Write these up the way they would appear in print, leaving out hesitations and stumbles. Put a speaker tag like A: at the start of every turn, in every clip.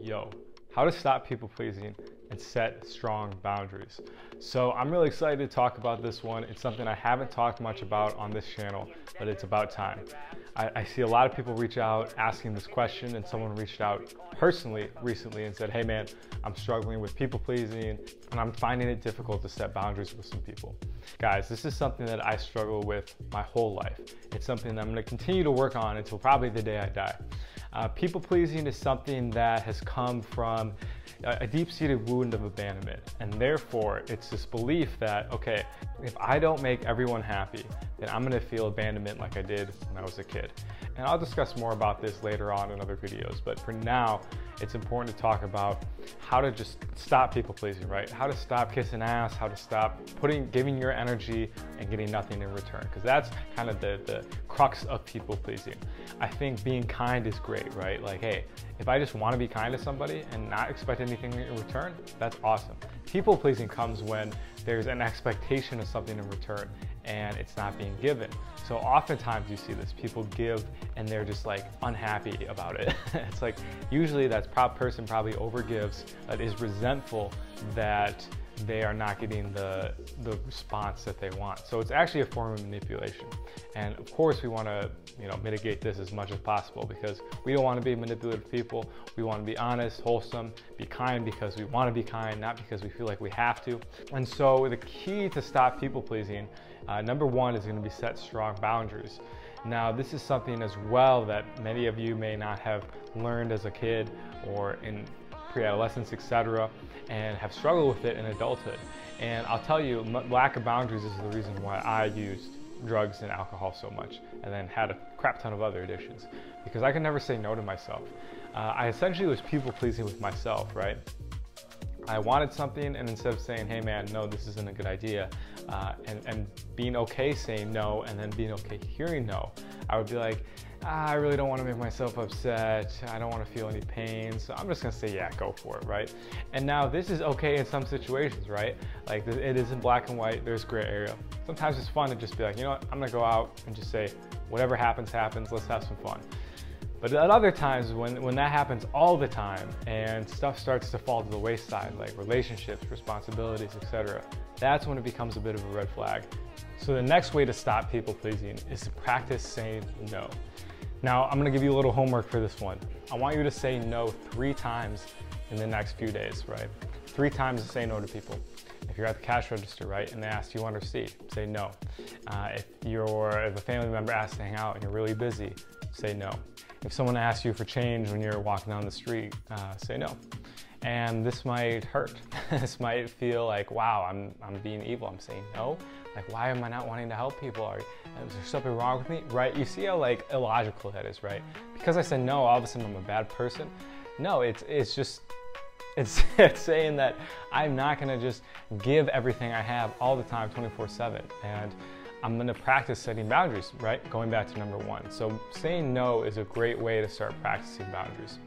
A: Yo, how to stop people pleasing and set strong boundaries. So I'm really excited to talk about this one. It's something I haven't talked much about on this channel, but it's about time. I see a lot of people reach out asking this question, and someone reached out personally recently and said, hey man, I'm struggling with people pleasing and I'm finding it difficult to set boundaries with some people. Guys, this is something that I struggle with my whole life. It's something that I'm gonna continue to work on until probably the day I die. People pleasing is something that has come from a deep-seated wound of abandonment, and therefore it's this belief that, okay, if I don't make everyone happy, then I'm gonna feel abandonment like I did when I was a kid. And I'll discuss more about this later on in other videos, but for now, it's important to talk about how to just stop people pleasing, right? How to stop kissing ass, how to stop giving your energy and getting nothing in return, because that's kind of the crux of people pleasing. I think being kind is great, right? Like, hey, if I just want to be kind to somebody and not expect anything in return, that's awesome. People pleasing comes when there's an expectation of something in return and it's not being given. So oftentimes you see this, people give and they're just like unhappy about it. It's like usually that person probably overgives, is resentful that they are not getting the response that they want. So it's actually a form of manipulation. And of course we want to mitigate this as much as possible, because we don't want to be manipulative people. We want to be honest, wholesome, be kind because we want to be kind, not because we feel like we have to. And so the key to stop people pleasing, number one, is going to be set strong boundaries. Now, this is something as well that many of you may not have learned as a kid or in pre-adolescence, etc., and have struggled with it in adulthood. And I'll tell you, lack of boundaries is the reason why I used drugs and alcohol so much, and then had a crap ton of other addictions, because I could never say no to myself. I essentially was people pleasing with myself, right? I wanted something, and instead of saying, hey man, no, this isn't a good idea, and being okay saying no, and then being okay hearing no, I would be like, I really don't want to make myself upset, I don't want to feel any pain, so I'm just gonna say, yeah, go for it, right? And now this is okay in some situations, right? Like it isn't black and white, there's gray area. Sometimes it's fun to just be like, you know what, I'm gonna go out and just say, whatever happens, happens, let's have some fun. But at other times, when that happens all the time and stuff starts to fall to the wayside, like relationships, responsibilities, etc., that's when it becomes a bit of a red flag. So the next way to stop people pleasing is to practice saying no. Now, I'm gonna give you a little homework for this one. I want you to say no 3 times in the next few days, right? 3 times to say no to people. If you're at the cash register, right, and they ask, do you want a receipt? Say no. If a family member asks to hang out and you're really busy, say no. If someone asks you for change when you're walking down the street, say no. And this might hurt. This might feel like, wow, I'm being evil. I'm saying no. Like, why am I not wanting to help people? Is there something wrong with me? Right? You see how like illogical that is, right? Because I said no, all of a sudden I'm a bad person. No, it's saying that I'm not gonna just give everything I have all the time, 24/7. And I'm gonna practice setting boundaries, right? Going back to number 1. So saying no is a great way to start practicing boundaries.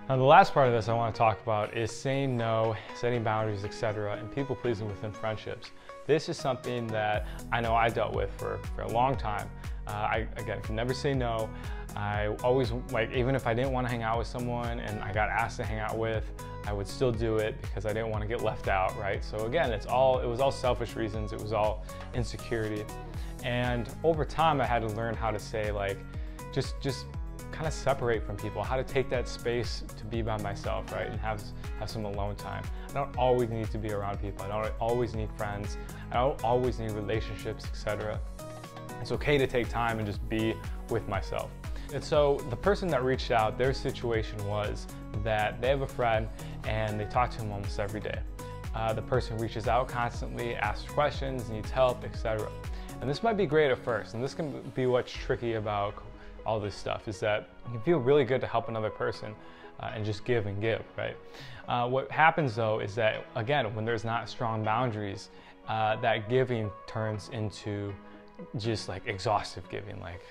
A: Now the last part of this I wanna talk about is saying no, setting boundaries, etc., and people pleasing within friendships. This is something that I know I dealt with for a long time. I can never say no. I always, like, even if I didn't want to hang out with someone and I got asked to hang out with, I would still do it because I didn't want to get left out, right? So again, it was all selfish reasons. It was all insecurity. And over time, I had to learn how to say, like, just kind of separate from people, how to take that space to be by myself, right? And have some alone time. I don't always need to be around people. I don't always need friends. I don't always need relationships, etc. It's okay to take time and just be with myself. And so the person that reached out, their situation was that they have a friend and they talk to him almost every day. The person reaches out constantly, asks questions, needs help, etc. And this might be great at first, and this can be what's tricky about all this stuff, is that you can feel really good to help another person and just give and give, right? What happens though is that, again, when there's not strong boundaries, that giving turns into just like exhaustive giving, like,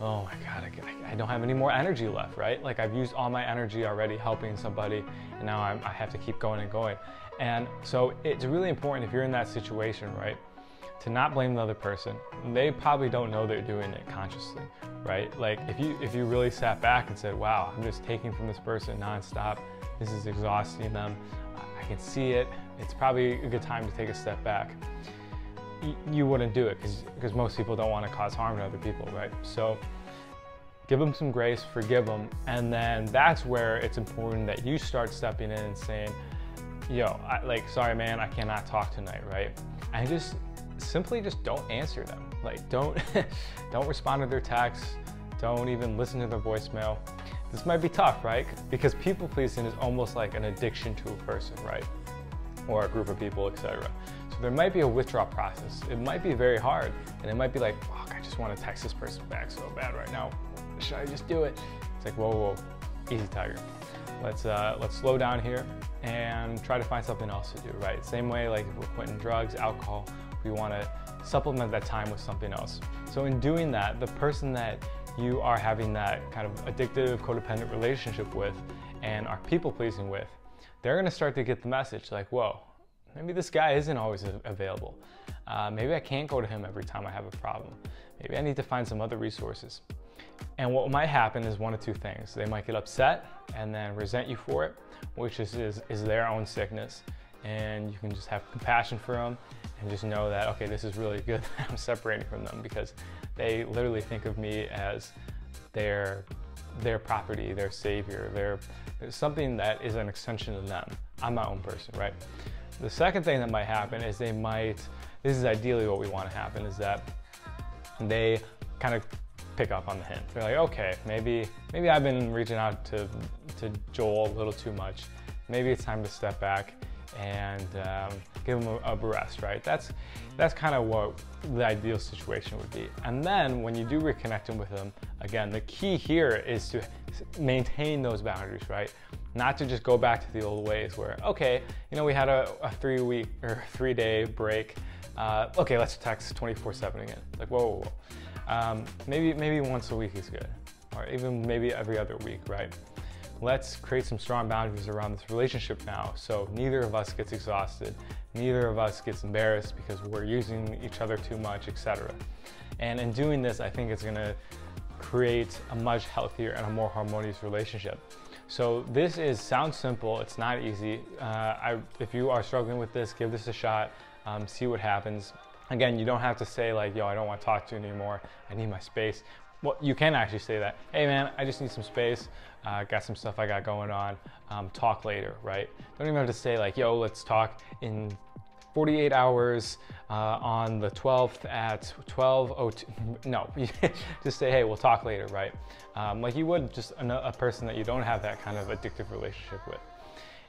A: oh my God, I don't have any more energy left, right? Like I've used all my energy already helping somebody, and now I have to keep going and going. And so it's really important, if you're in that situation, right, to not blame the other person. They probably don't know they're doing it consciously, right? Like if you really sat back and said, wow, I'm just taking from this person nonstop, this is exhausting them, I can see it, it's probably a good time to take a step back. You wouldn't do it because most people don't want to cause harm to other people, right? So give them some grace, forgive them, and then that's where it's important that you start stepping in and saying, yo, sorry man, I cannot talk tonight, right? And just simply don't answer them. Like don't respond to their texts, don't even listen to their voicemail. This might be tough, right? Because people pleasing is almost like an addiction to a person, right? Or a group of people, etc. So there might be a withdrawal process. It might be very hard, and it might be like, fuck, I just want to text this person back so bad right now. Should I just do it? It's like, whoa, easy, tiger. Let's slow down here and try to find something else to do, right? Same way, like if we're quitting drugs, alcohol, we want to supplement that time with something else. So in doing that, the person that you are having that kind of addictive, codependent relationship with and are people pleasing with, they're gonna start to get the message like, whoa, maybe this guy isn't always available. Maybe I can't go to him every time I have a problem. Maybe I need to find some other resources. And what might happen is one of two things. They might get upset and then resent you for it, which is their own sickness. And you can just have compassion for them and just know that, okay, this is really good that I'm separating from them because they literally think of me as their property, their savior, their something that is an extension of them. I'm my own person, right? The second thing that might happen is this is ideally what we want to happen, is that they kind of pick up on the hint. They're like, okay, maybe I've been reaching out to Joel a little too much. Maybe it's time to step back and give him a rest, right? That's kind of what the ideal situation would be. And then when you do reconnect with them, again, the key here is to maintain those boundaries, right? Not to just go back to the old ways where, okay, we had a 3-week or 3-day break. Okay, let's text 24/7 again. Like, whoa. Maybe once a week is good, or even maybe every other week, right? Let's create some strong boundaries around this relationship now, so neither of us gets exhausted, neither of us gets embarrassed because we're using each other too much, etc. And in doing this, I think it's gonna create a much healthier and a more harmonious relationship. So this sounds simple, it's not easy. If you are struggling with this, give this a shot, see what happens. Again, you don't have to say like, yo, I don't want to talk to you anymore, I need my space. Well, you can actually say that, hey man, I just need some space, got some stuff I got going on, talk later, right? Don't even have to say like, yo, let's talk in 48 hours on the 12th at 12:02. No, just say, hey, we'll talk later, right? Like you would just a person that you don't have that kind of addictive relationship with.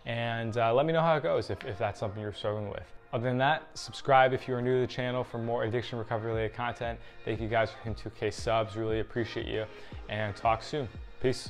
A: And let me know how it goes if that's something you're struggling with. Other than that, subscribe if you are new to the channel for more addiction recovery related content. Thank you guys for hitting 2K subs, really appreciate you, and talk soon. Peace.